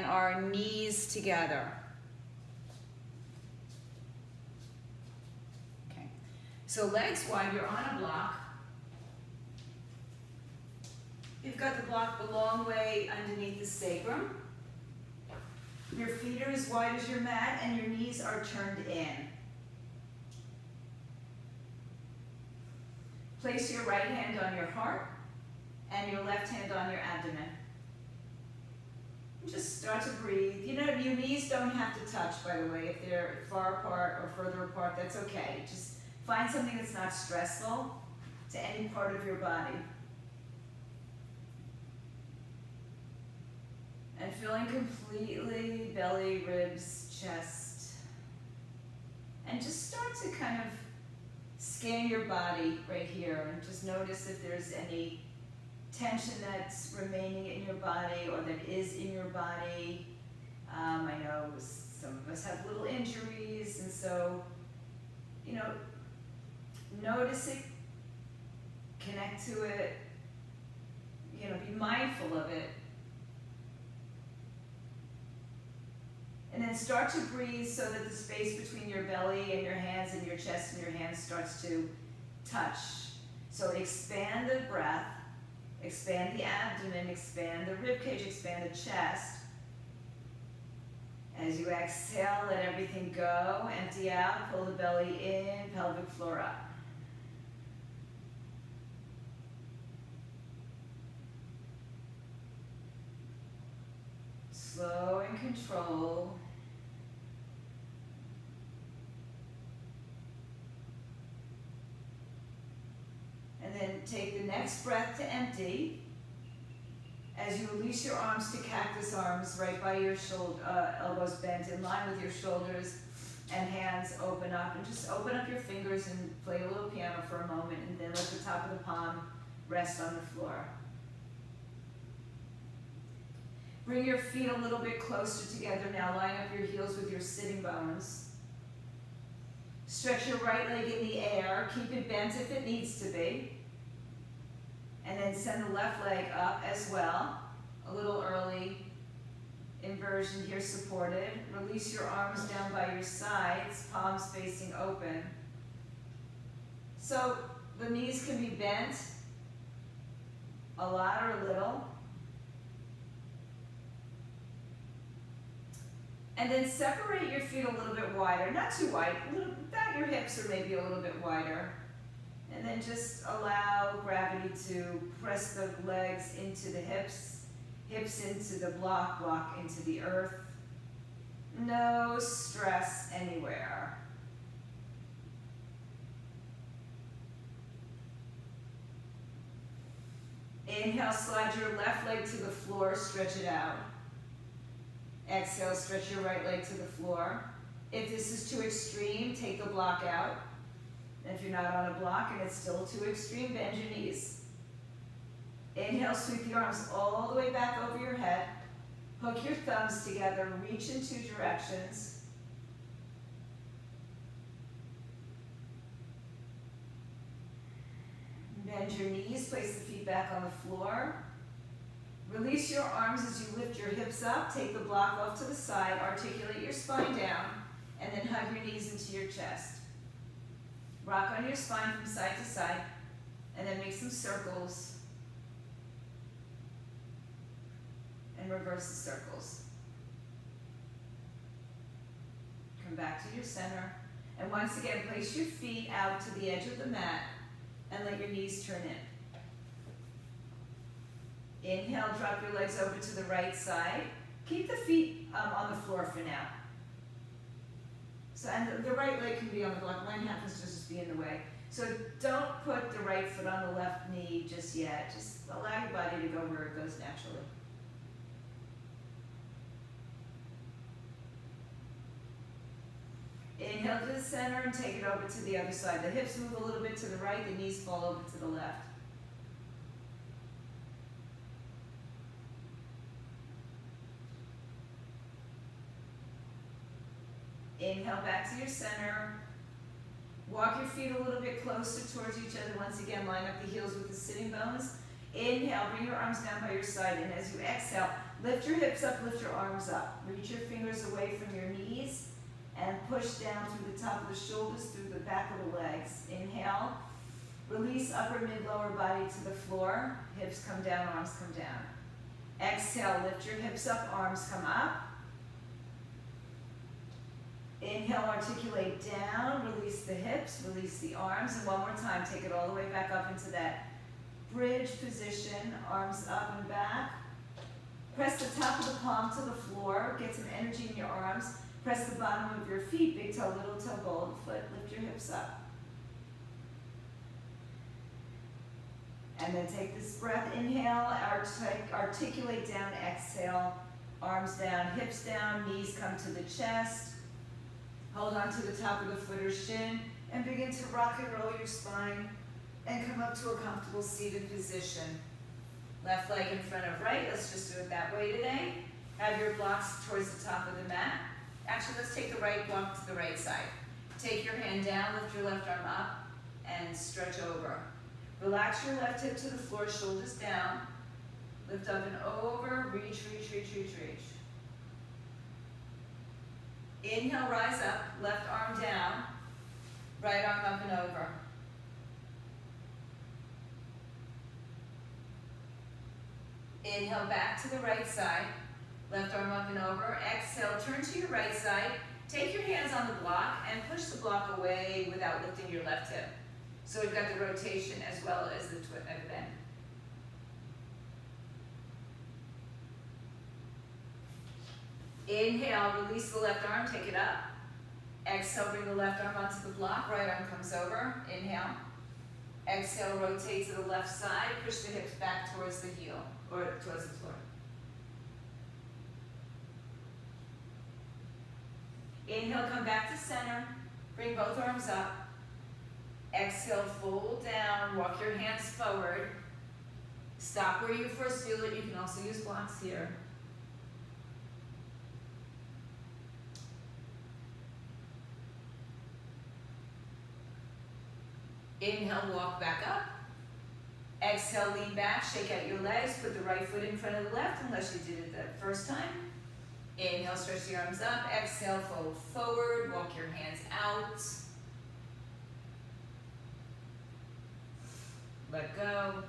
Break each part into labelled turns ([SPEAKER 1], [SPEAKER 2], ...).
[SPEAKER 1] and our knees together. Okay, so legs wide, you're on a block. You've got the block the long way underneath the sacrum. Your feet are as wide as your mat and your knees are turned in. Place your right hand on your heart and your left hand on your abdomen. Just start to breathe. You know, your knees don't have to touch, by the way. If they're far apart or further apart, that's okay. Just find something that's not stressful to any part of your body. And filling completely belly, ribs, chest. And just start to kind of scan your body right here and just notice if there's any tension that's remaining in your body or that is in your body. I know some of us have little injuries, and so, you know, notice it, connect to it, you know, be mindful of it. And then start to breathe so that the space between your belly and your hands and your chest and your hands starts to touch. So expand the breath, expand the abdomen, expand the ribcage, expand the chest. As you exhale, let everything go, empty out, pull the belly in, pelvic floor up. Slow and control. And then take the next breath to empty. As you release your arms to cactus arms right by your shoulder, elbows bent in line with your shoulders, and hands open up. And just open up your fingers and play a little piano for a moment, and then let the top of the palm rest on the floor. Bring your feet a little bit closer together now. Line up your heels with your sitting bones. Stretch your right leg in the air. Keep it bent if it needs to be. And then send the left leg up as well. A little early inversion here supported. Release your arms down by your sides, palms facing open. So the knees can be bent a lot or a little. And then separate your feet a little bit wider, not too wide, about your hips or maybe a little bit wider. And then just allow gravity to press the legs into the hips, hips into the block, block into the earth. No stress anywhere. Inhale, slide your left leg to the floor, stretch it out. Exhale, stretch your right leg to the floor. If this is too extreme, take the block out. And if you're not on a block and it's still too extreme, bend your knees. Inhale, sweep the arms all the way back over your head. Hook your thumbs together, reach in two directions. Bend your knees, place the feet back on the floor. Release your arms as you lift your hips up. Take the block off to the side. Articulate your spine down. And then hug your knees into your chest. Rock on your spine from side to side. And then make some circles. And reverse the circles. Come back to your center. And once again, place your feet out to the edge of the mat. And let your knees turn in. Inhale, drop your legs over to the right side. Keep the feet on the floor for now. So, and the right leg can be on the block. Mine happens to just be in the way. So don't put the right foot on the left knee just yet. Just allow your body to go where it goes naturally. Inhale to the center and take it over to the other side. The hips move a little bit to the right, the knees fall over to the left. Inhale back to your center. Walk your feet a little bit closer towards each other. Once again, line up the heels with the sitting bones. Inhale, bring your arms down by your side, and as you exhale, Lift your hips up, lift your arms up. Reach your fingers away from your knees and push down through the top of the shoulders, through the back of the legs. Inhale. Release upper, mid, lower body to the floor. Hips come down, arms come down. Exhale, lift your hips up, arms come up. Inhale, articulate down, release the hips, release the arms. And one more time, take it all the way back up into that bridge position, arms up and back. Press the top of the palm to the floor, get some energy in your arms. Press the bottom of your feet, big toe, little toe, ball of the foot. Lift your hips up. And then take this breath, inhale, articulate down, exhale, arms down, hips down, knees come to the chest. Hold on to the top of the foot or shin and begin to rock and roll your spine and come up to a comfortable seated position. Left leg in front of right, let's just do it that way today. Have your blocks towards the top of the mat. Actually, let's take the right block to the right side. Take your hand down, lift your left arm up, and stretch over. Relax your left hip to the floor, shoulders down. Lift up and over, reach, reach, reach, reach, reach. Inhale, rise up, left arm down, right arm up and over. Inhale, back to the right side, left arm up and over. Exhale, turn to your right side. Take your hands on the block and push the block away without lifting your left hip. So we've got the rotation as well as the bend. Inhale, release the left arm, take it up. Exhale, bring the left arm onto the block, right arm comes over. Inhale. Exhale, rotate to the left side, push the hips back towards the heel, or towards the floor. Inhale, come back to center, bring both arms up. Exhale, fold down, walk your hands forward. Stop where you first feel it. You can also use blocks here. Inhale, walk back up. Exhale, lean back, shake out your legs, put the right foot in front of the left unless you did it the first time. Inhale, stretch the arms up. Exhale, fold forward, walk your hands out. Let go.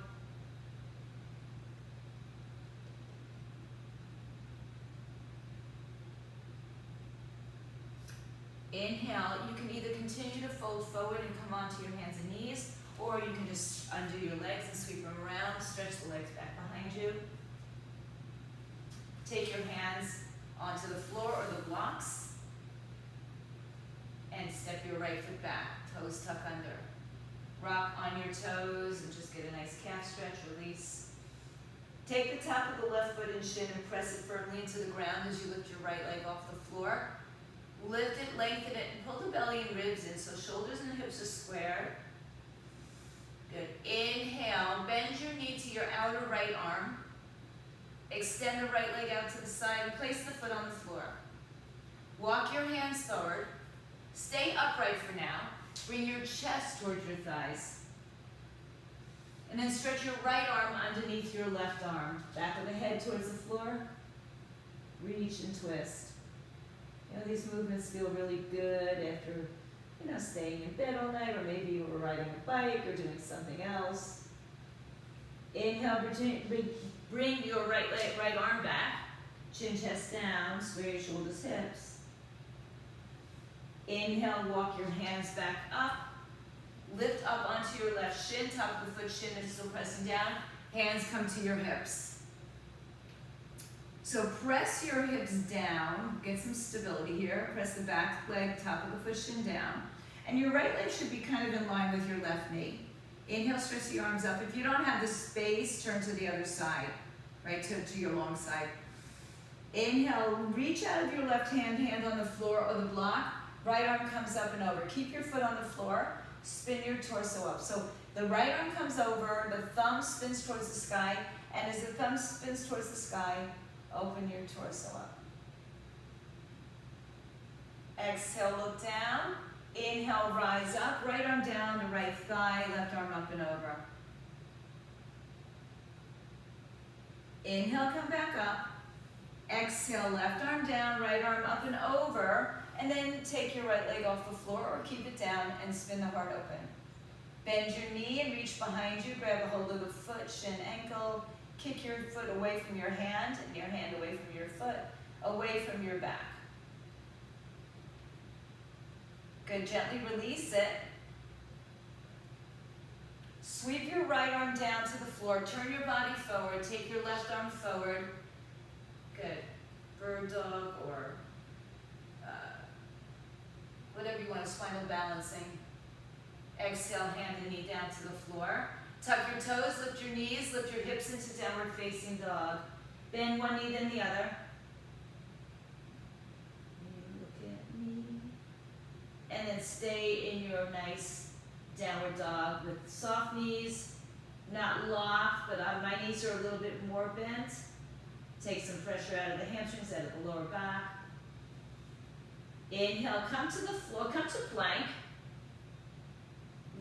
[SPEAKER 1] Inhale, you can either continue to fold forward and come onto your hands and knees, or you can just undo your legs and sweep them around, stretch the legs back behind you. Take your hands onto the floor or the blocks, and step your right foot back, toes tuck under. Rock on your toes and just get a nice calf stretch, release. Take the top of the left foot and shin and press it firmly into the ground as you lift your right leg off the floor. Lift it, lengthen it, and pull the belly and ribs in so shoulders and hips are squared. Good. Inhale, bend your knee to your outer right arm. Extend the right leg out to the side and place the foot on the floor. Walk your hands forward. Stay upright for now. Bring your chest towards your thighs. And then stretch your right arm underneath your left arm. Back of the head towards the floor. Reach and twist. You know, these movements feel really good after, staying in bed all night, or maybe you were riding a bike or doing something else. Inhale, bring your right arm back. Chin, chest down, square your shoulders, hips. Inhale, walk your hands back up. Lift up onto your left shin, top of the foot, shin is still pressing down. Hands come to your hips. So press your hips down, get some stability here. Press the back leg, top of the foot, shin down. And your right leg should be kind of in line with your left knee. Inhale, stretch the arms up. If you don't have the space, turn to the other side, right, to your long side. Inhale, reach out of your left hand, hand on the floor or the block. Right arm comes up and over. Keep your foot on the floor. Spin your torso up. So the right arm comes over, the thumb spins towards the sky, and as the thumb spins towards the sky, open your torso up. Exhale, look down. Inhale, rise up. Right arm down, the right thigh, left arm up and over. Inhale, come back up. Exhale, left arm down, right arm up and over, and then take your right leg off the floor or keep it down and spin the heart open. Bend your knee and reach behind you, grab a hold of the foot, shin, ankle, kick your foot away from your hand and your hand away from your foot, away from your back. Good, gently release it. Sweep your right arm down to the floor, turn your body forward, take your left arm forward. Good, bird dog or whatever you want, spinal balancing. Exhale, hand and knee down to the floor. Tuck your toes, lift your knees, lift your hips into downward facing dog. Bend one knee then the other. Look at me. And then stay in your nice downward dog with soft knees, not locked, but my knees are a little bit more bent. Take some pressure out of the hamstrings, out of the lower back. Inhale, come to the floor, come to plank.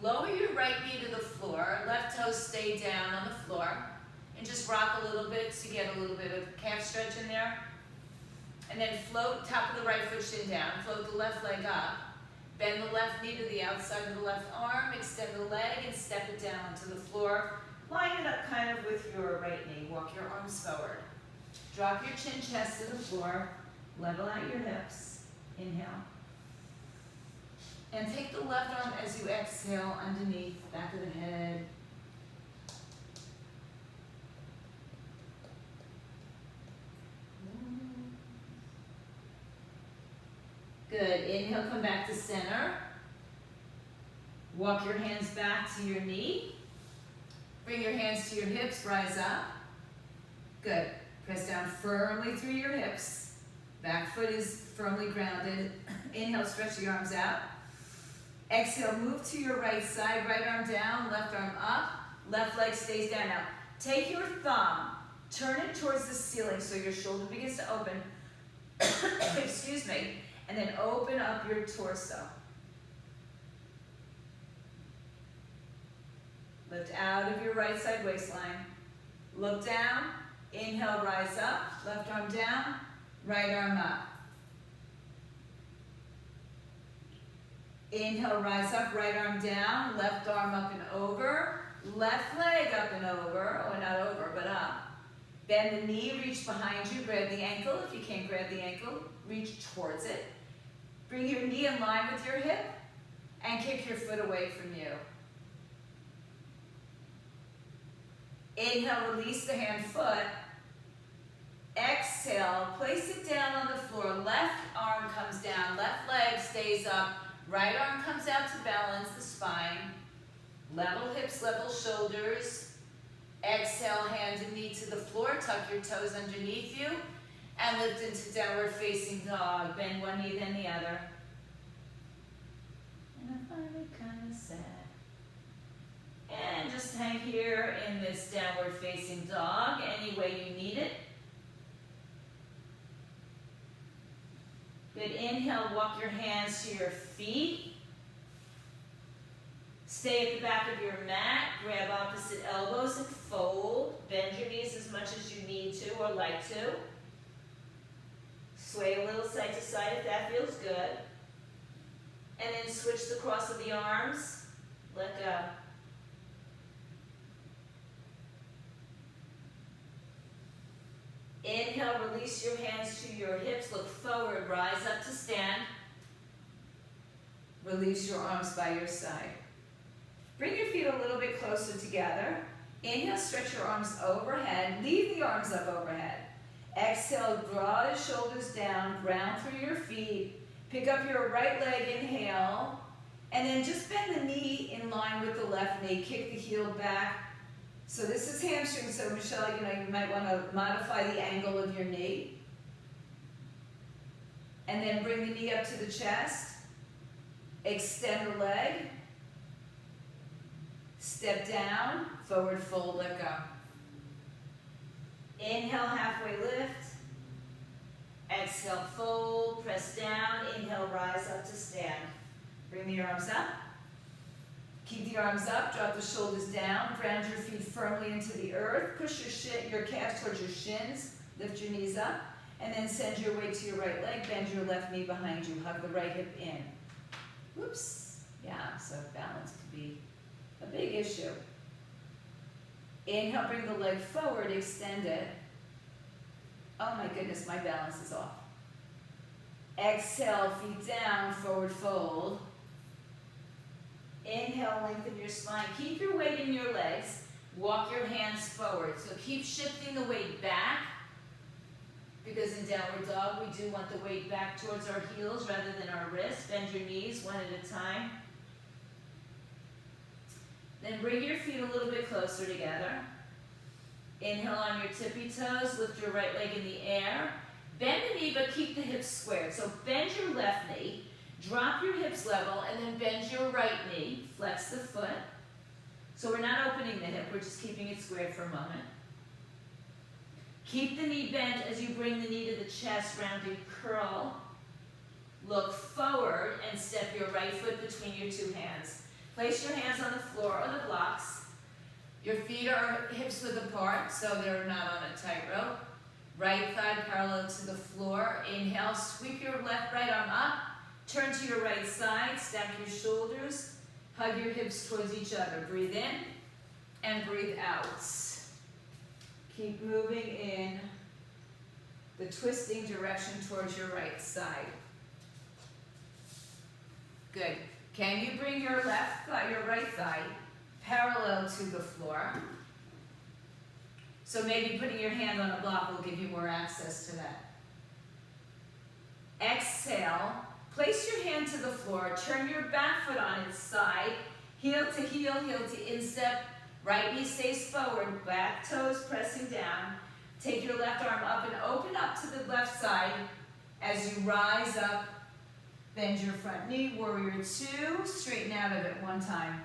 [SPEAKER 1] Lower your right knee to the floor, left toe stay down on the floor, and just rock a little bit to get a little bit of calf stretch in there. And then float, top of the right foot shin down, float the left leg up, bend the left knee to the outside of the left arm, extend the leg and step it down onto the floor. Line it up kind of with your right knee, walk your arms forward. Drop your chin, chest to the floor, level out your hips, inhale. And take the left arm as you exhale underneath, back of the head. Good, inhale, come back to center. Walk your hands back to your knee. Bring your hands to your hips, rise up. Good, press down firmly through your hips. Back foot is firmly grounded. Inhale, stretch the arms out. Exhale, move to your right side, right arm down, left arm up, left leg stays down. Now, take your thumb, turn it towards the ceiling so your shoulder begins to open, excuse me, and then open up your torso. Lift out of your right side waistline. Look down, inhale, rise up, left arm down, right arm up. Inhale, rise up, right arm down, left arm up and over, left leg up and over, or not over, but up. Bend the knee, reach behind you, grab the ankle. If you can't grab the ankle, reach towards it. Bring your knee in line with your hip and kick your foot away from you. Inhale, release the hand foot. Exhale, place it down on the floor. Left arm comes down, left leg stays up. Right arm comes out to balance the spine. Level hips, level shoulders. Exhale, hand and knee to the floor. Tuck your toes underneath you. And lift into downward facing dog. Bend one knee, then the other. And I find it kind of sad. And just hang here in this downward facing dog any way you need it. Good, inhale, walk your hands to your feet. Stay at the back of your mat, grab opposite elbows and fold. Bend your knees as much as you need to or like to. Sway a little side to side if that feels good. And then switch the cross of the arms, let go. Inhale, release your hands to your hips, look forward, rise up to stand. Release your arms by your side. Bring your feet a little bit closer together. Inhale, stretch your arms overhead, leave the arms up overhead. Exhale, draw the shoulders down, ground through your feet. Pick up your right leg, inhale, and then just bend the knee in line with the left knee, kick the heel back. So this is hamstring, so Michelle, you might want to modify the angle of your knee. And then bring the knee up to the chest. Extend the leg. Step down, forward fold, let go. Inhale, halfway lift. Exhale, fold, press down. Inhale, rise up to stand. Bring the arms up. Keep the arms up, drop the shoulders down, ground your feet firmly into the earth, push your calves towards your shins, lift your knees up, And then send your weight to your right leg, bend your left knee behind you, hug the right hip in. Whoops. Yeah, so balance could be a big issue. Inhale, bring the leg forward, extend it. Oh my goodness, my balance is off. Exhale, feet down, forward fold. Inhale, lengthen your spine. Keep your weight in your legs. Walk your hands forward. So keep shifting the weight back, because in downward dog, we do want the weight back towards our heels rather than our wrists. Bend your knees one at a time. Then bring your feet a little bit closer together. Inhale on your tippy toes, lift your right leg in the air. Bend the knee, but keep the hips squared. So bend your left knee, drop your hips level, and then bend your right knee. Flex the foot. So we're not opening the hip, we're just keeping it squared for a moment. Keep the knee bent as you bring the knee to the chest, rounded curl. Look forward and step your right foot between your two hands. Place your hands on the floor or the blocks. Your feet are hips width apart, so they're not on a tightrope. Right thigh parallel to the floor. Inhale, sweep your right arm up. Turn to your right side, stack your shoulders. Hug your hips towards each other. Breathe in and breathe out. Keep moving in the twisting direction towards your right side. Good. Can you bring your left thigh, your right thigh, parallel to the floor? So maybe putting your hand on a block will give you more access to that. Exhale. Place your hand to the floor. Turn your back foot on its side. Heel to heel, heel to instep. Right knee stays forward. Back toes pressing down. Take your left arm up and open up to the left side as you rise up. Bend your front knee, warrior two. Straighten out of it one time.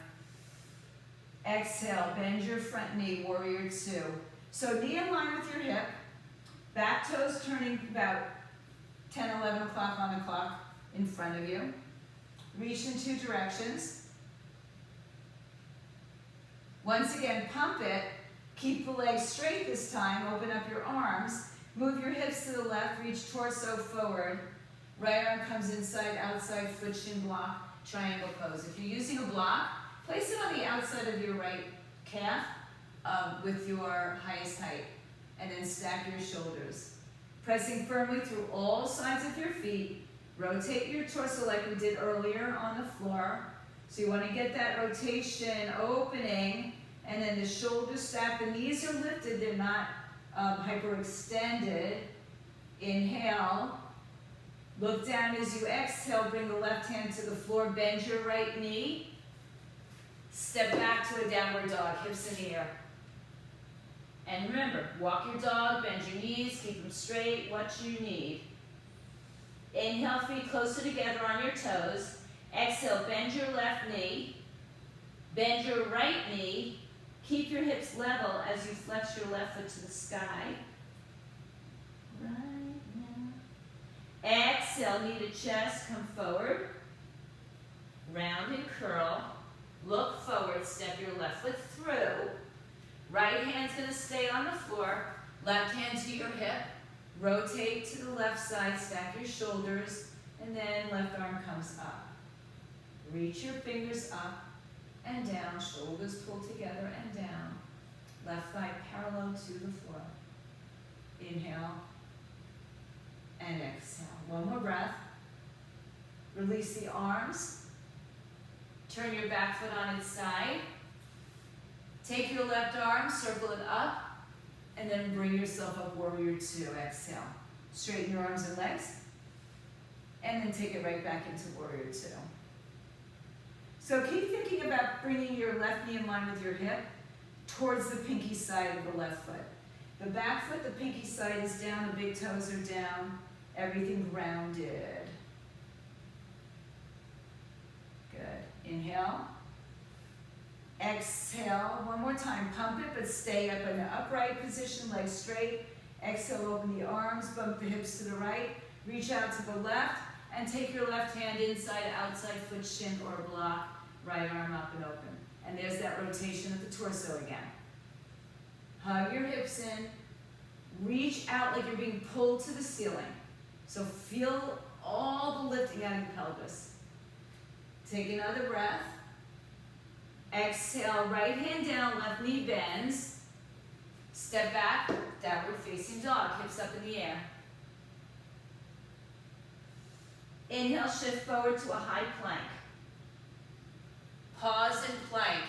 [SPEAKER 1] Exhale, bend your front knee, warrior two. So knee in line with your hip. Back toes turning about 10, 11 o'clock on the clock in front of you. Reach in two directions. Once again, pump it. Keep the legs straight this time. Open up your arms. Move your hips to the left. Reach torso forward. Right arm comes inside, outside, foot shin block, triangle pose. If you're using a block, place it on the outside of your right calf with your highest height. And then stack your shoulders. Pressing firmly through all sides of your feet. Rotate your torso like we did earlier on the floor. So you want to get that rotation opening, and then the shoulders stack. The knees are lifted, they're not hyperextended. Inhale. Look down as you exhale. Bring the left hand to the floor. Bend your right knee. Step back to a downward dog, hips in the air. And remember, walk your dog, bend your knees, keep them straight, what you need. Inhale, feet closer together on your toes. Exhale, bend your left knee. Bend your right knee. Keep your hips level as you flex your left foot to the sky. Right now. Exhale, knee to chest, come forward. Round and curl. Look forward, step your left foot through. Right hand's going to stay on the floor. Left hand to your hip. Rotate to the left side, stack your shoulders, and then left arm comes up. Reach your fingers up and down, shoulders pull together and down. Left thigh parallel to the floor. Inhale and exhale. One more breath. Release the arms. Turn your back foot on its side. Take your left arm, circle it up, and then bring yourself up, warrior two. Exhale. Straighten your arms and legs, and then take it right back into warrior two. So keep thinking about bringing your left knee in line with your hip towards the pinky side of the left foot. The back foot, the pinky side is down, the big toes are down, everything grounded. Good. Inhale. Exhale. One more time. Pump it, but stay up in an upright position, legs straight. Exhale, open the arms, bump the hips to the right. Reach out to the left, and take your left hand inside, outside, foot, shin, or block. Right arm up and open. And there's that rotation of the torso again. Hug your hips in. Reach out like you're being pulled to the ceiling. So feel all the lifting out of the pelvis. Take another breath. Exhale, right hand down, left knee bends. Step back, downward facing dog, hips up in the air. Inhale, shift forward to a high plank. Pause and plank.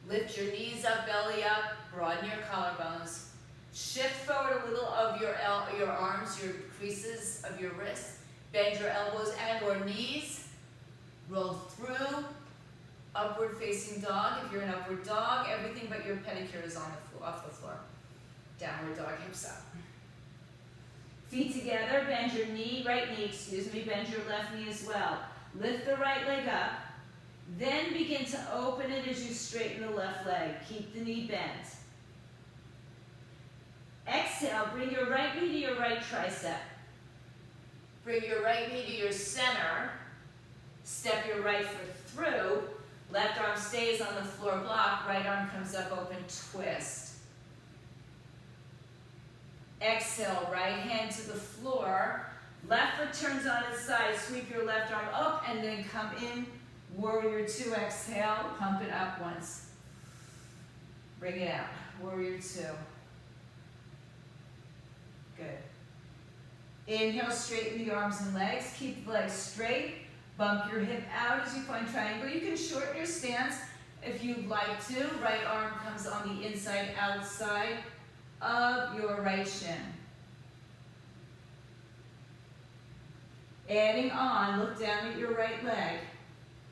[SPEAKER 1] Lift your knees up, belly up, broaden your collarbones. Shift forward a little of your arms, your creases of your wrists. Bend your elbows and or knees. Roll through. Upward facing dog. If you're an upward dog, everything but your pedicure is on the off the floor. Downward dog, hips up. Feet together, bend your right knee, bend your left knee as well. Lift the right leg up. Then begin to open it as you straighten the left leg. Keep the knee bent. Exhale, bring your right knee to your right tricep. Bring your right knee to your center. Step your right foot through. Left arm stays on the floor block. Right arm comes up, open, twist. Exhale, right hand to the floor. Left foot turns on its side. Sweep your left arm up and then come in. Warrior two, exhale. Pump it up once. Bring it out. Warrior two. Good. Inhale, straighten the arms and legs. Keep the legs straight. Bump your hip out as you find triangle. You can shorten your stance if you'd like to. Right arm comes on the inside, outside of your right shin. Adding on, look down at your right leg.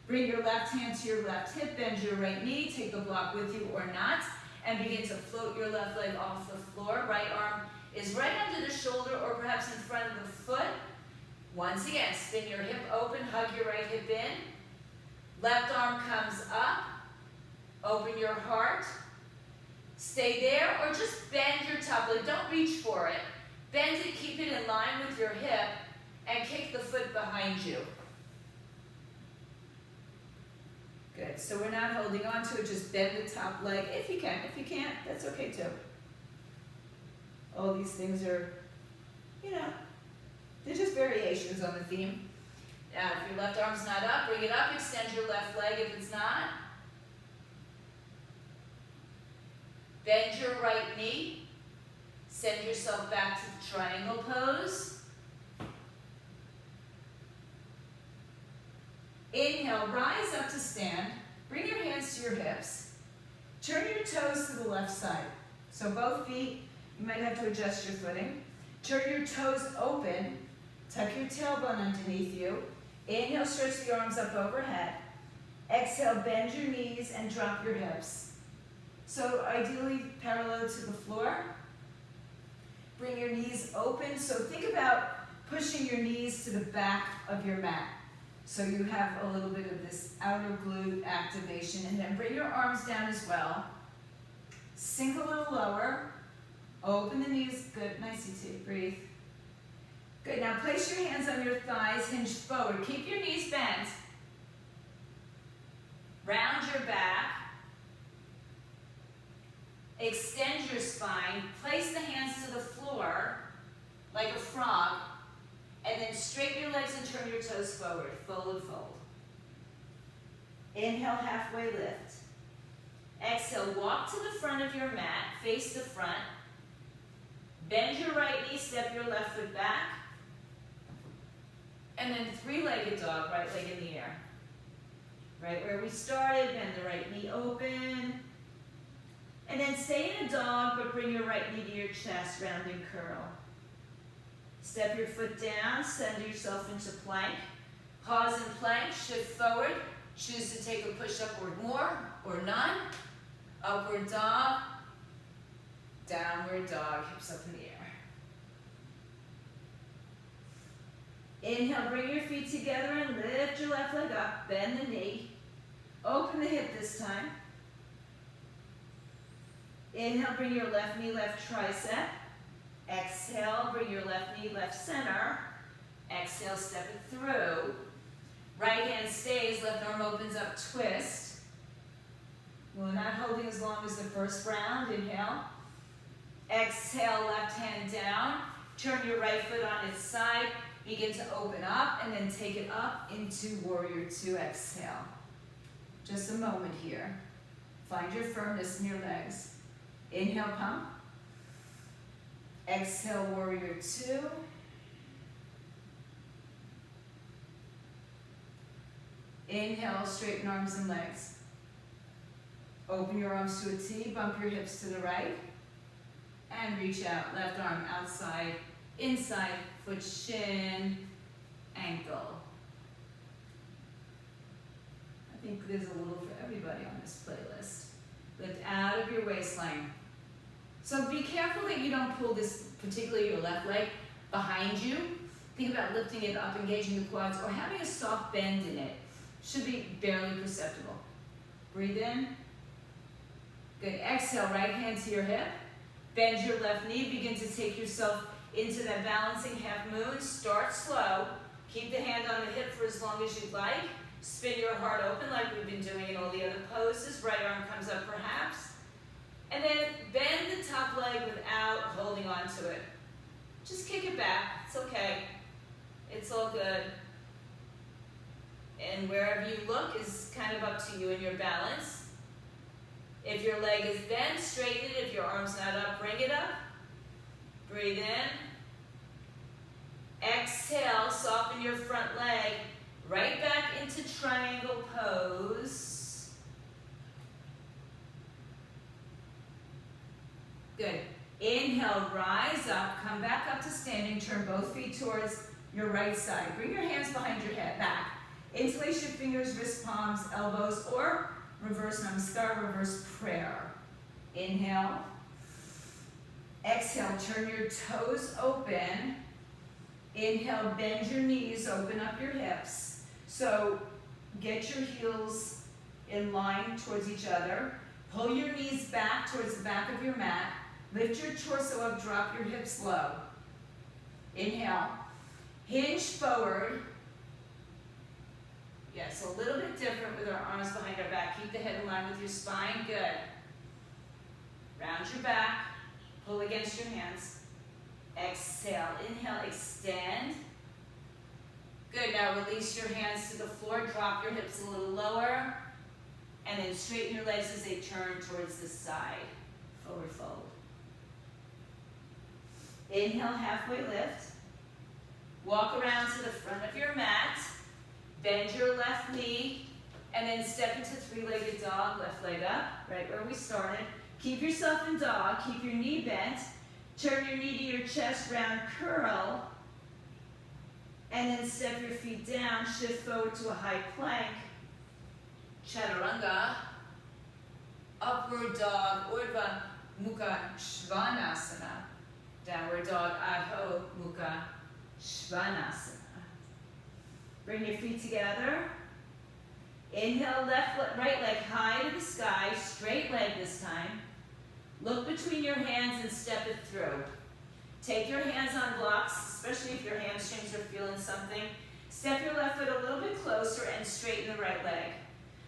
[SPEAKER 1] Bring your left hand to your left hip, bend your right knee, take the block with you or not, and begin to float your left leg off the floor. Right arm is right under the shoulder or perhaps in front of the foot. Once again, spin your hip open, hug your right hip in. Left arm comes up. Open your heart. Stay there or just bend your top leg. Don't reach for it. Bend it, keep it in line with your hip, and kick the foot behind you. Good, so we're not holding on to it, just bend the top leg if you can. If you can't, that's okay too. All these things are, they're just variations on the theme. Now, if your left arm's not up, bring it up, extend your left leg if it's not. Bend your right knee. Send yourself back to the triangle pose. Inhale, rise up to stand. Bring your hands to your hips. Turn your toes to the left side. So both feet, you might have to adjust your footing. Turn your toes open. Tuck your tailbone underneath you. Inhale, stretch the arms up overhead. Exhale, bend your knees and drop your hips. So ideally parallel to the floor. Bring your knees open. So think about pushing your knees to the back of your mat. So you have a little bit of this outer glute activation. And then bring your arms down as well. Sink a little lower. Open the knees. Good. Nice and deep. Breathe. Good. Now place your hands on your thighs. Hinge forward. Keep your knees bent. Round your back. Extend your spine. Place the hands to the floor like a frog. And then straighten your legs and turn your toes forward. Fold and fold. Inhale, halfway lift. Exhale, walk to the front of your mat. Face the front. Bend your right knee, step your left foot back. And then three-legged dog, right leg in the air. Right where we started, bend the right knee open. And then stay in a dog, but bring your right knee to your chest, round and curl. Step your foot down, send yourself into plank. Pause in plank, shift forward. Choose to take a push-up or more, or none. Upward dog, downward dog, hips up in the air. Inhale, bring your feet together and lift your left leg up. Bend the knee. Open the hip this time. Inhale, bring your left knee, left tricep. Exhale, bring your left knee, left center. Exhale, step it through. Right hand stays, left arm opens up, twist. We're not holding as long as the first round. Inhale. Exhale, left hand down. Turn your right foot on its side. Begin to open up and then take it up into warrior two. Exhale. Just a moment here. Find your firmness in your legs. Inhale, pump. Exhale, warrior two. Inhale, straighten arms and legs. Open your arms to a T, bump your hips to the right. And reach out, left arm outside, inside, foot shin, ankle. I think there's a little for everybody on this playlist. Lift out of your waistline. So be careful that you don't pull this, particularly your left leg, behind you. Think about lifting it up, engaging the quads, or having a soft bend in it. Should be barely perceptible. Breathe in. Good. Exhale, right hand to your hip. Bend your left knee. Begin to take yourself into that balancing half moon. Start slow. Keep the hand on the hip for as long as you'd like. Spin your heart open like we've been doing in all the other poses. Right arm comes up perhaps. And then bend the top leg without holding on to it. Just kick it back. It's okay. It's all good. And wherever you look is kind of up to you and your balance. If your leg is bent, straighten it. If your arm's not up, bring it up. Breathe in. Exhale, soften your front leg. Right back into triangle pose. Good. Inhale, rise up. Come back up to standing. Turn both feet towards your right side. Bring your hands behind your head, back. Interlace your fingers, wrist palms, elbows, or reverse namaskar, reverse prayer. Inhale. Exhale, turn your toes open. Inhale, bend your knees, open up your hips. So get your heels in line towards each other. Pull your knees back towards the back of your mat. Lift your torso up, drop your hips low. Inhale. Hinge forward. Yes, a little bit different with our arms behind our back. Keep the head in line with your spine. Good. Round your back. Pull against your hands. Exhale. Inhale, extend. Good. Now release your hands to the floor. Drop your hips a little lower. And then straighten your legs as they turn towards the side. Forward fold. Inhale, halfway lift. Walk around to the front of your mat. Bend your left knee, and then step into three-legged dog, left leg up, right where we started. Keep yourself in dog, keep your knee bent. Turn your knee to your chest, round curl. And then step your feet down, shift forward to a high plank. Chaturanga. Upward dog, Urdhva Mukha Svanasana. Downward dog, Adho Mukha Svanasana. Bring your feet together. Inhale, right leg high to the sky, straight leg this time. Look between your hands and step it through. Take your hands on blocks, especially if your hamstrings are feeling something. Step your left foot a little bit closer and straighten the right leg.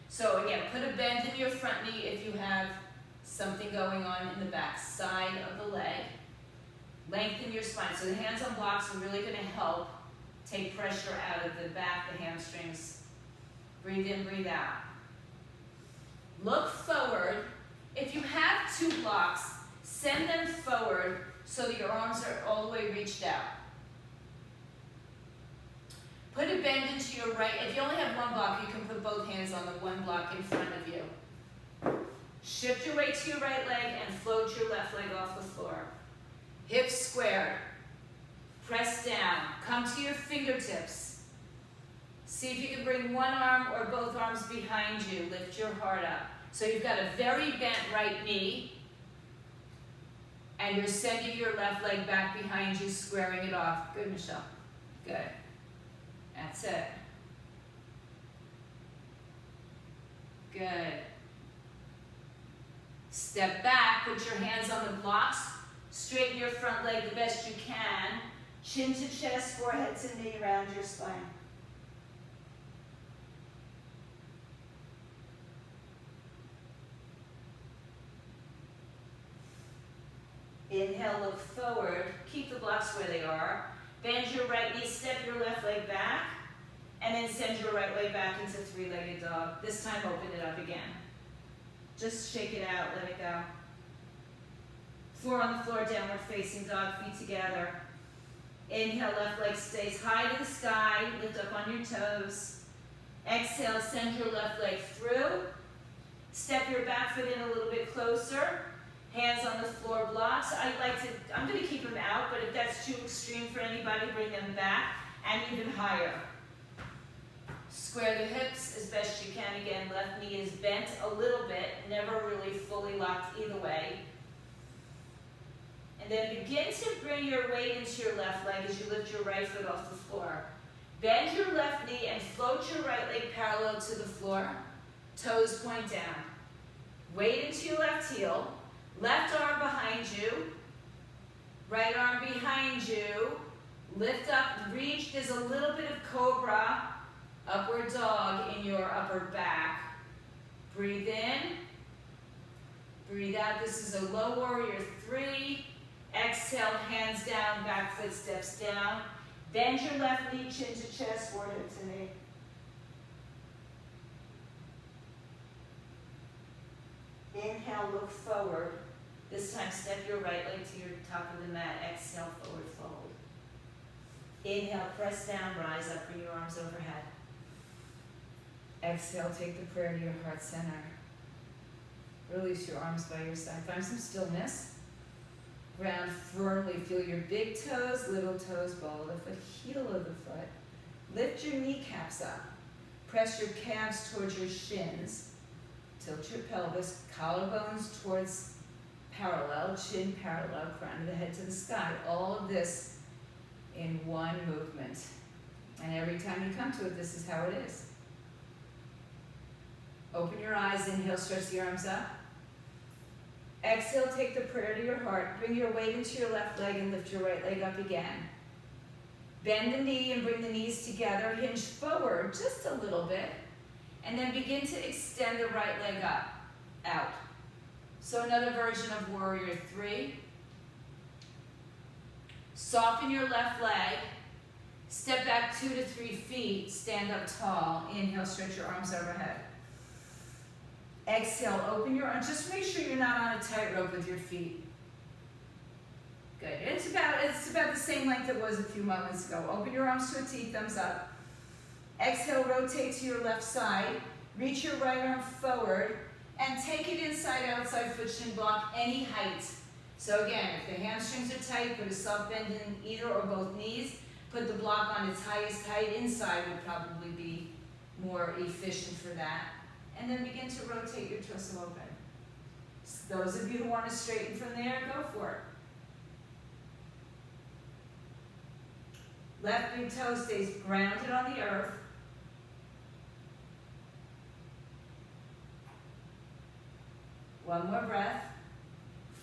[SPEAKER 1] So again, put a bend in your front knee if you have something going on in the back side of the leg. Lengthen your spine. So the hands on blocks are really going to help take pressure out of the back, the hamstrings. Breathe in, breathe out. Look forward. If you have two blocks, send them forward so that your arms are all the way reached out. Put a bend into your right. If you only have one block, you can put both hands on the one block in front of you. Shift your weight to your right leg and float your left leg off the floor. Hips squared. Press down. Come to your fingertips. See if you can bring one arm or both arms behind you. Lift your heart up. So you've got a very bent right knee. And you're sending your left leg back behind you, squaring it off. Good, Michelle. Good. That's it. Good. Step back. Put your hands on the blocks. Straighten your front leg the best you can. Chin to chest, forehead to knee, round your spine. Inhale, look forward. Keep the blocks where they are. Bend your right knee, step your left leg back, and then send your right leg back into three-legged dog. This time, open it up again. Just shake it out, let it go. Floor on the floor, downward facing dog, feet together. Inhale, left leg stays high to the sky, lift up on your toes. Exhale, send your left leg through. Step your back foot in a little bit closer. Hands on the floor blocks. I'm going to keep them out, but if that's too extreme for anybody, bring them back and even higher. Square the hips as best you can. Again, left knee is bent a little bit, never really fully locked either way. And then begin to bring your weight into your left leg as you lift your right foot off the floor. Bend your left knee and float your right leg parallel to the floor. Toes point down. Weight into your left heel. Left arm behind you. Right arm behind you. Lift up, reach. There's a little bit of cobra, upward dog in your upper back. Breathe in. Breathe out. This is a low warrior 3. Exhale, hands down, back foot steps down. Bend your left knee, chin to chest, forward to knee. Inhale, look forward. This time, step your right leg to your top of the mat. Exhale, forward fold. Inhale, press down, rise up, bring your arms overhead. Exhale, take the prayer to your heart center. Release your arms by your side. Find some stillness. Ground firmly. Feel your big toes, little toes, ball of the foot, heel of the foot. Lift your kneecaps up. Press your calves towards your shins. Tilt your pelvis, collarbones towards parallel, chin parallel, crown of the head to the sky. All of this in one movement. And every time you come to it, this is how it is. Open your eyes, inhale, stretch the arms up. Exhale, take the prayer to your heart. Bring your weight into your left leg and lift your right leg up again. Bend the knee and bring the knees together. Hinge forward just a little bit. And then begin to extend the right leg up, out. So another version of warrior 3. Soften your left leg. Step back 2 to 3 feet. Stand up tall. Inhale, stretch your arms overhead. Exhale, open your arms. Just make sure you're not on a tightrope with your feet. Good. It's about the same length it was a few moments ago. Open your arms to a T, thumbs up. Exhale, rotate to your left side. Reach your right arm forward and take it inside, outside foot shin block any height. So again, if the hamstrings are tight, put a soft bend in either or both knees. Put the block on its highest height. Inside would probably be more efficient for that. And then begin to rotate your torso open. So those of you who want to straighten from there, go for it. Left big toe stays grounded on the earth. One more breath.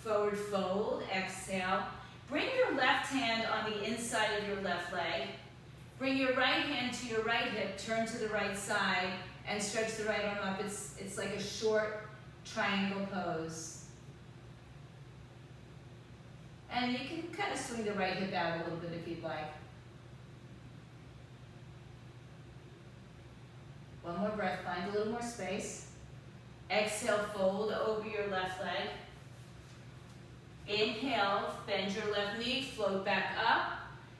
[SPEAKER 1] Forward fold, exhale. Bring your left hand on the inside of your left leg. Bring your right hand to your right hip, turn to the right side, and stretch the right arm up. It's like a short triangle pose. And you can kind of swing the right hip out a little bit if you'd like. One more breath, find a little more space. Exhale, fold over your left leg. Inhale, bend your left knee, float back up.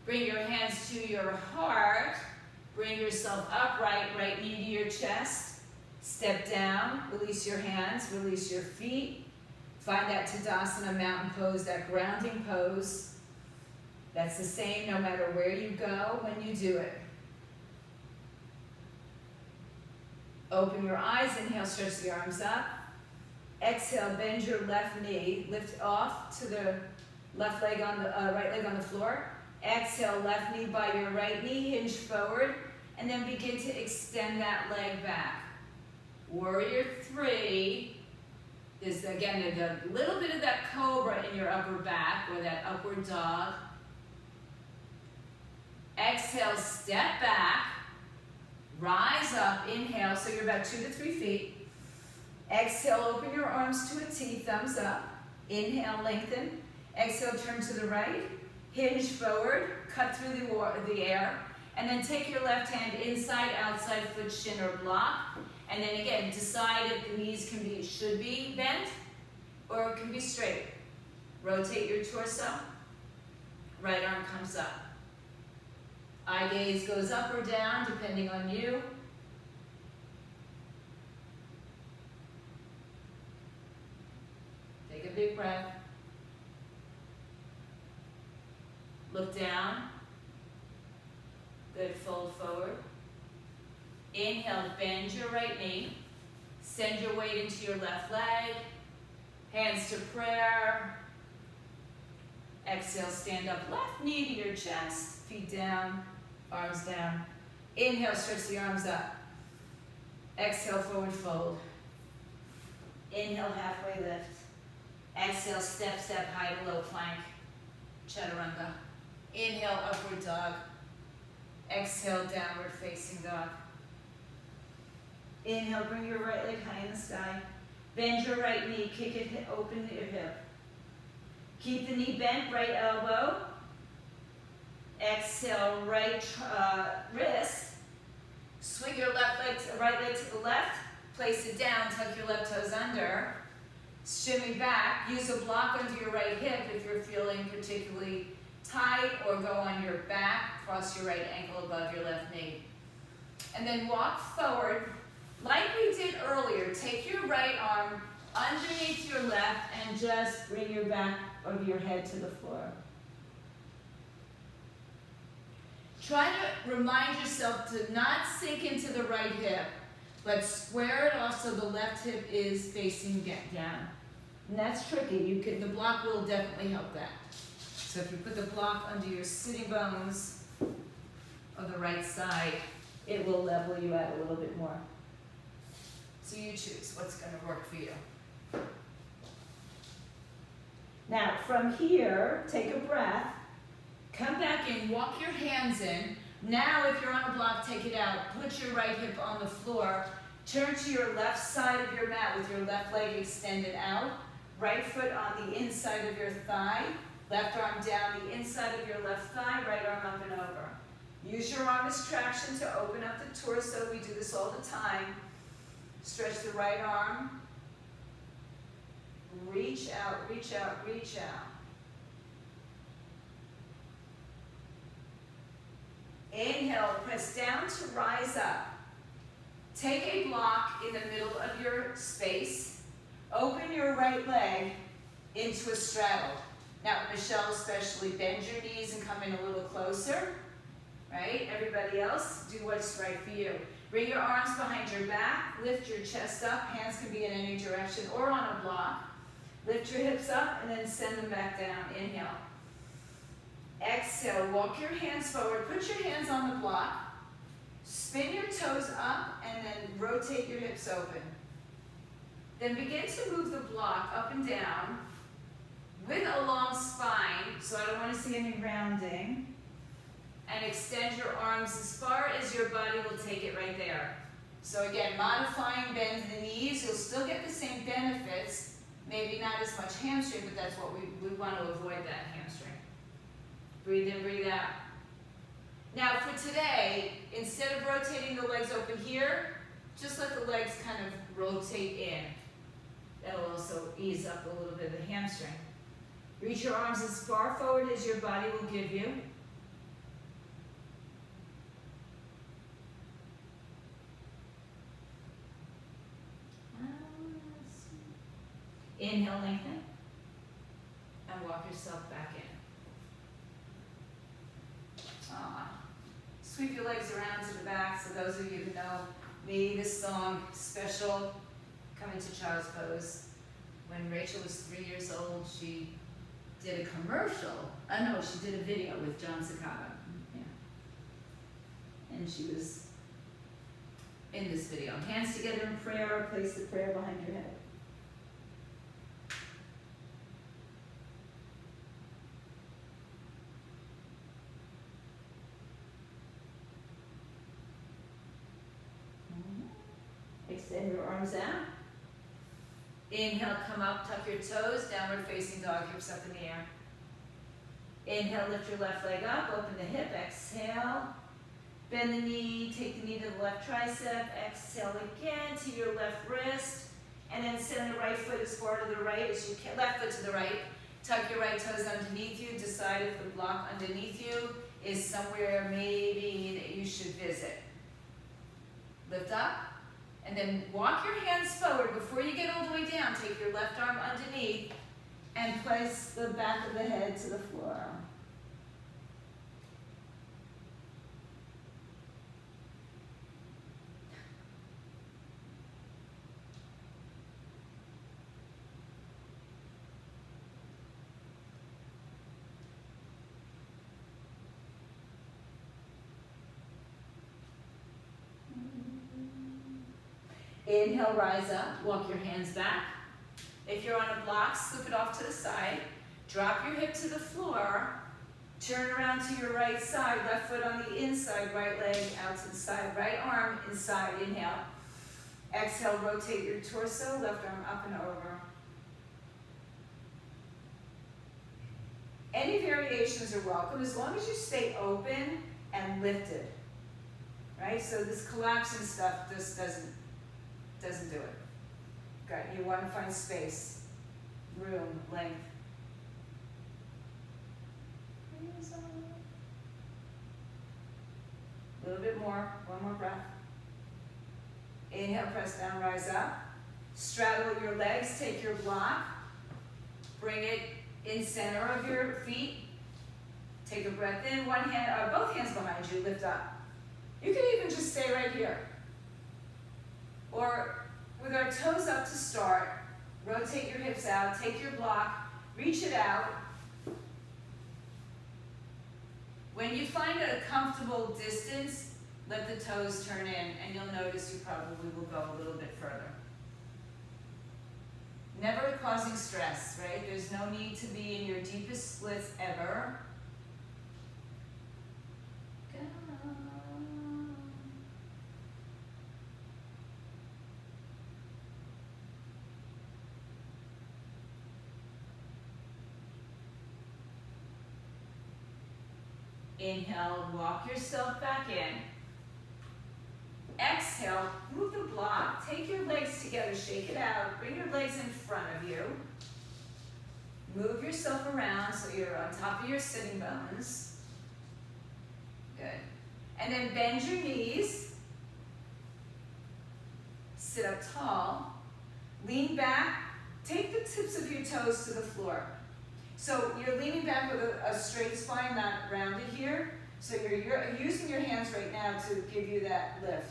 [SPEAKER 1] Bring your hands to your heart. Bring yourself upright, right knee to your chest. Step down, release your hands, release your feet. Find that Tadasana mountain pose, that grounding pose. That's the same no matter where you go when you do it. Open your eyes, inhale, stretch the arms up. Exhale, bend your left knee, lift off to the left leg on the right leg on the floor. Exhale, left knee by your right knee, hinge forward, and then begin to extend that leg back. Warrior 3 is again a little bit of that cobra in your upper back or that upward dog. Exhale, step back, rise up, inhale, so you're about 2 to 3 feet. Exhale, open your arms to a T, thumbs up. Inhale, lengthen. Exhale, turn to the right. Hinge forward, cut through the air. And then take your left hand inside, outside foot, shin, or block. And then again, decide if the knees should be bent or it can be straight. Rotate your torso. Right arm comes up. Eye gaze goes up or down, depending on you. Take a big breath. Look down. Good, fold forward. Inhale, bend your right knee. Send your weight into your left leg. Hands to prayer. Exhale, stand up, left knee to your chest. Feet down, arms down. Inhale, stretch the arms up. Exhale, forward fold. Inhale, halfway lift. Exhale, step, step, high to low plank. Chaturanga. Inhale, upward dog. Exhale, downward facing dog. Inhale, bring your right leg high in the sky. Bend your right knee, kick it, open your hip. Keep the knee bent, right elbow. Exhale, right wrist. Swing your right leg to the left. Place it down, tuck your left toes under. Shimmy back. Use a block under your right hip if you're feeling particularly tight, or go on your back, cross your right ankle above your left knee. And then walk forward like we did earlier. Take your right arm underneath your left and just bring your back of your head to the floor. Try to remind yourself to not sink into the right hip, but square it off so the left hip is facing down. And that's tricky. The block will definitely help that. So if you put the block under your sitting bones of the right side, it will level you out a little bit more. So you choose what's going to work for you. Now from here, take a breath. Come back in, walk your hands in. Now if you're on a block, take it out. Put your right hip on the floor. Turn to your left side of your mat with your left leg extended out. Right foot on the inside of your thigh. Left arm down the inside of your left thigh, right arm up and over. Use your arm as traction to open up the torso. We do this all the time. Stretch the right arm. Reach out, reach out, reach out. Inhale, press down to rise up. Take a block in the middle of your space. Open your right leg into a straddle. Now, Michelle especially, bend your knees and come in a little closer, right? Everybody else, do what's right for you. Bring your arms behind your back, lift your chest up, hands can be in any direction or on a block. Lift your hips up and then send them back down. Inhale. Exhale, walk your hands forward, put your hands on the block, spin your toes up and then rotate your hips open. Then begin to move the block up and down with a long spine, so I don't want to see any rounding, and extend your arms as far as your body will take it right there. So again, modifying bend the knees, you'll still get the same benefits, maybe not as much hamstring, but that's what we want to avoid, that hamstring. Breathe in, breathe out. Now for today, instead of rotating the legs open here, just let the legs kind of rotate in. That'll also ease up a little bit of the hamstring. Reach your arms as far forward as your body will give you. Inhale, lengthen, and walk yourself back in. Sweep your legs around to the back. So those of you who know me, this song, special, come into child's pose. When Rachel was 3 years old, she did a commercial. No, she did a video with John Cicada. Yeah. And she was in this video. Hands together in prayer, place the prayer behind your head. Extend your arms out. Inhale, come up, tuck your toes, downward facing dog, hips up in the air. Inhale, lift your left leg up, open the hip, exhale. Bend the knee, take the knee to the left tricep, exhale again to your left wrist, and then send the right foot as far to the right as you can, left foot to the right. Tuck your right toes underneath you, decide if the block underneath you is somewhere maybe that you should visit. Lift up, and then walk your hands forward. Before you get all the way down, take your left arm underneath and place the back of the head to the floor. Inhale, rise up, walk your hands back. If you're on a block, slip it off to the side. Drop your hip to the floor. Turn around to your right side, left foot on the inside, right leg out to the side, right arm inside. Inhale. Exhale, rotate your torso, left arm up and over. Any variations are welcome as long as you stay open and lifted. Right? So this collapsing stuff just doesn't do it. Good. You want to find space, room, length. A little bit more. One more breath. Inhale, press down, rise up. Straddle your legs, take your block. Bring it in center of your feet. Take a breath in, one hand, both hands behind you, lift up. You can even just stay right here. Or with our toes up to start, rotate your hips out, take your block, reach it out. When you find a comfortable distance, let the toes turn in, and you'll notice you probably will go a little bit further. Never causing stress, right? There's no need to be in your deepest splits ever. Inhale, walk yourself back in. Exhale, move the block, take your legs together, shake it out, bring your legs in front of you. Move yourself around so you're on top of your sitting bones. Good. And then bend your knees. Sit up tall. Lean back. Take the tips of your toes to the floor. So you're leaning back with a straight spine, not rounded here. So you're using your hands right now to give you that lift.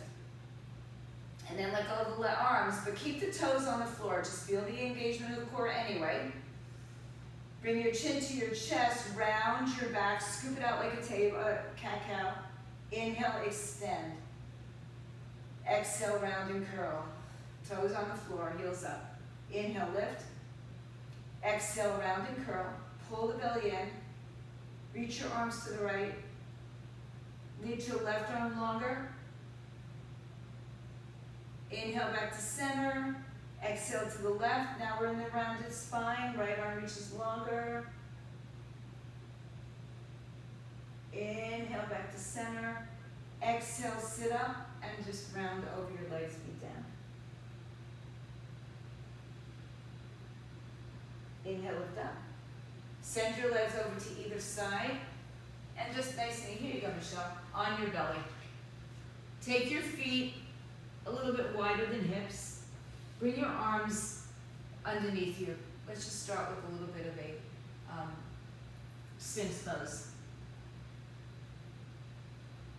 [SPEAKER 1] And then let go of the arms, but keep the toes on the floor. Just feel the engagement of the core anyway. Bring your chin to your chest, round your back, scoop it out like a cat-cow. Inhale, extend. Exhale, round and curl. Toes on the floor, heels up. Inhale, lift. Exhale, round and curl. Pull the belly in. Reach your arms to the right. Lead your left arm longer. Inhale back to center. Exhale to the left. Now we're in the rounded spine. Right arm reaches longer. Inhale back to center. Exhale, sit up and just round over your legs, feet down. Inhale, lift up. Send your legs over to either side. And just nice and, here you go, Michelle, on your belly. Take your feet a little bit wider than hips. Bring your arms underneath you. Let's just start with a little bit of a sphinx pose.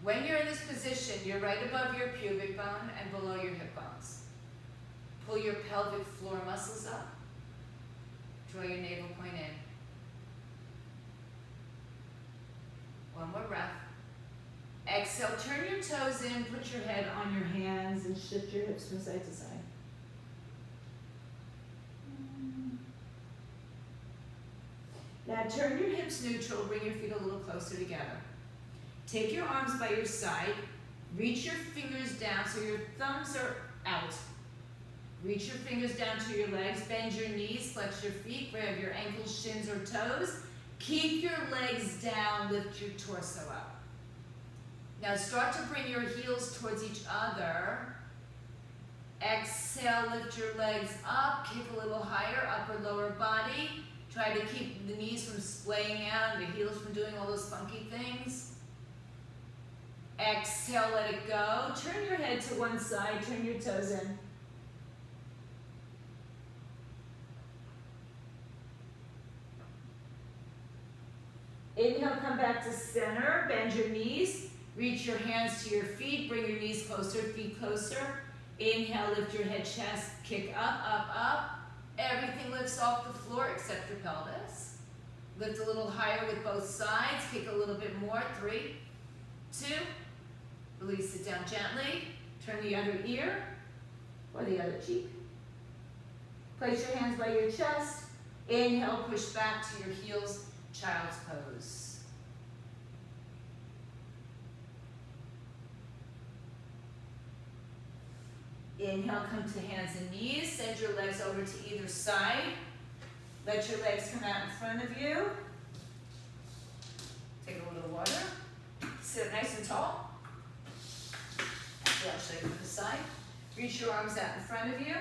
[SPEAKER 1] When you're in this position, you're right above your pubic bone and below your hip bones. Pull your pelvic floor muscles up. Draw your navel point in. One more breath. Exhale, turn your toes in, put your head on your hands and shift your hips from side to side. Now turn your hips neutral, bring your feet a little closer together. Take your arms by your side, reach your fingers down so your thumbs are out. Reach your fingers down to your legs, bend your knees, flex your feet, grab your ankles, shins, or toes, Keep your legs down, lift your torso up. Now start to bring your heels towards each other. Exhale, lift your legs up, kick a little higher, upper lower body. Try to keep the knees from splaying out and the heels from doing all those funky things. Exhale, let it go. Turn your head to one side, turn your toes in. Inhale, come back to center, bend your knees, reach your hands to your feet, bring your knees closer, feet closer. Inhale, lift your head, chest, kick up, up, up. Everything lifts off the floor except your pelvis. Lift a little higher with both sides, kick a little bit more, 3, 2, release it down gently. Turn the other ear or the other cheek. Place your hands by your chest. Inhale, push back to your heels, child's pose. Inhale, come to hands and knees. Send your legs over to either side. Let your legs come out in front of you. Take a little water. Sit nice and tall. Actually, I'll show you from the side. Reach your arms out in front of you.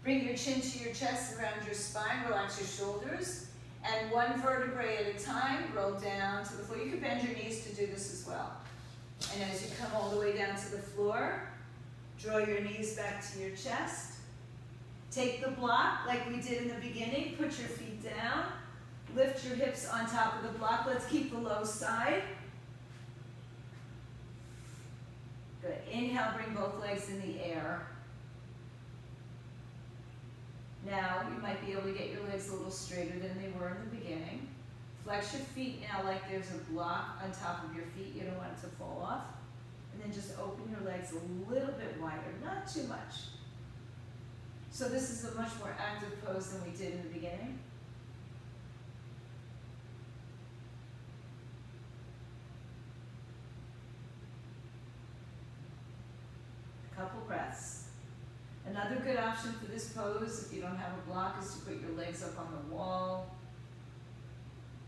[SPEAKER 1] Bring your chin to your chest and around your spine. Relax your shoulders. And one vertebrae at a time, roll down to the floor. You can bend your knees to do this as well. And as you come all the way down to the floor, draw your knees back to your chest. Take the block like we did in the beginning. Put your feet down. Lift your hips on top of the block. Let's keep the low side. Good. Inhale, bring both legs in the air. Now, you might be able to get your legs a little straighter than they were in the beginning. Flex your feet now like there's a block on top of your feet. You don't want it to fall off. And then just open your legs a little bit wider, not too much. So this is a much more active pose than we did in the beginning. A couple breaths. Another good option for this pose, if you don't have a block, is to put your legs up on the wall.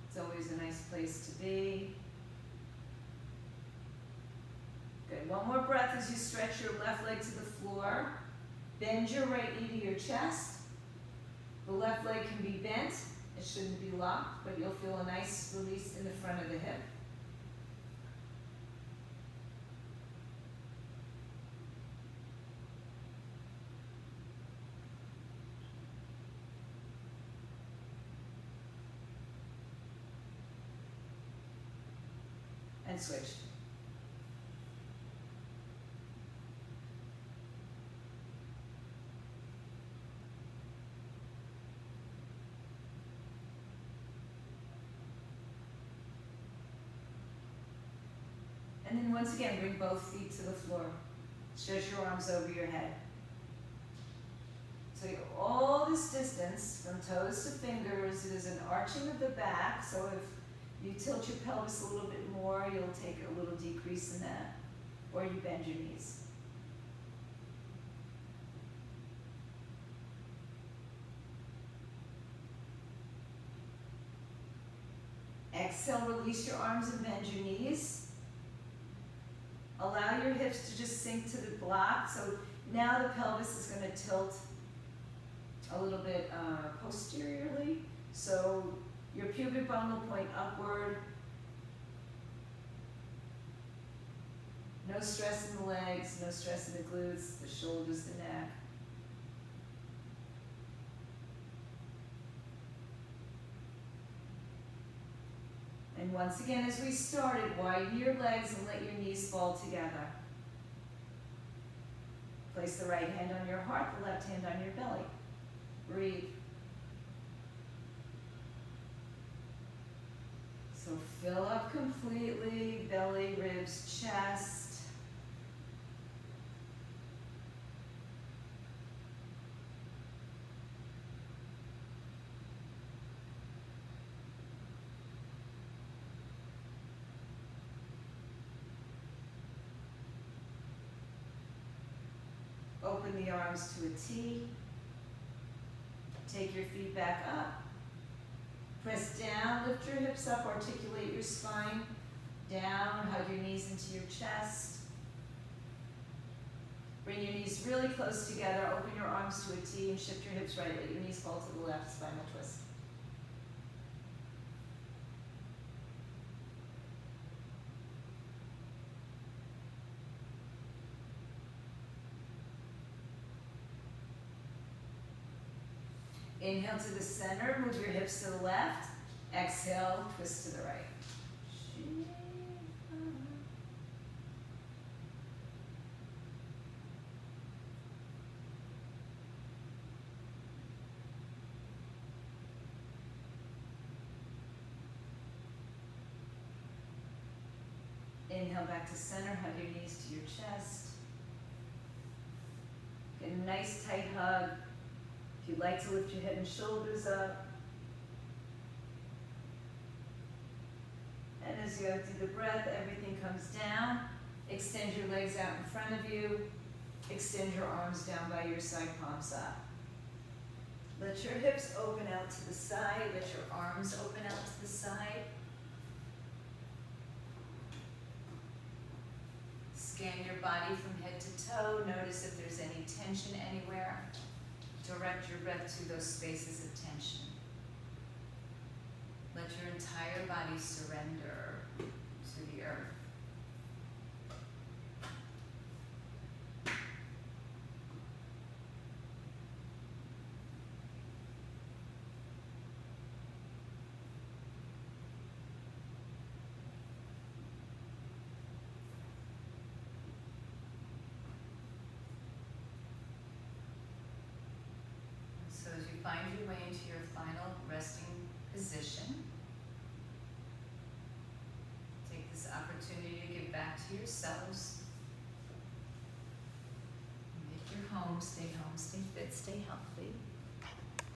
[SPEAKER 1] It's always a nice place to be. Good. One more breath as you stretch your left leg to the floor. Bend your right knee to your chest. The left leg can be bent. It shouldn't be locked, but you'll feel a nice release in the front of the hip. And switch. And then once again, bring both feet to the floor. Stretch your arms over your head. So all this distance, from toes to fingers, is an arching of the back. So if you tilt your pelvis a little bit more, you'll take a little decrease in that. Or you bend your knees. Exhale, release your arms and bend your knees. Allow your hips to just sink to the block. So now the pelvis is going to tilt a little bit posteriorly. So your pubic bone will point upward. No stress in the legs, no stress in the glutes, the shoulders, the neck. And once again, as we started, widen your legs and let your knees fall together. Place the right hand on your heart, the left hand on your belly. Breathe. So fill up completely, belly, ribs, chest. Open the arms to a T. Take your feet back up. Press down, lift your hips up, articulate your spine down, hug your knees into your chest. Bring your knees really close together, open your arms to a T and shift your hips right, let your knees fall to the left, spinal twist. Inhale to the center, move your hips to the left. Exhale, twist to the right. Inhale back to center, hug your knees to your chest. Get a nice tight hug. If you'd like to lift your head and shoulders up. And as you empty the breath, everything comes down. Extend your legs out in front of you. Extend your arms down by your side, palms up. Let your hips open out to the side. Let your arms open out to the side. Scan your body from head to toe. Notice if there's any tension anywhere. Direct your breath to those spaces of tension. Let your entire body surrender to the earth. So as you find your way into your final resting position, take this opportunity to give back to yourselves. Make your home, stay fit,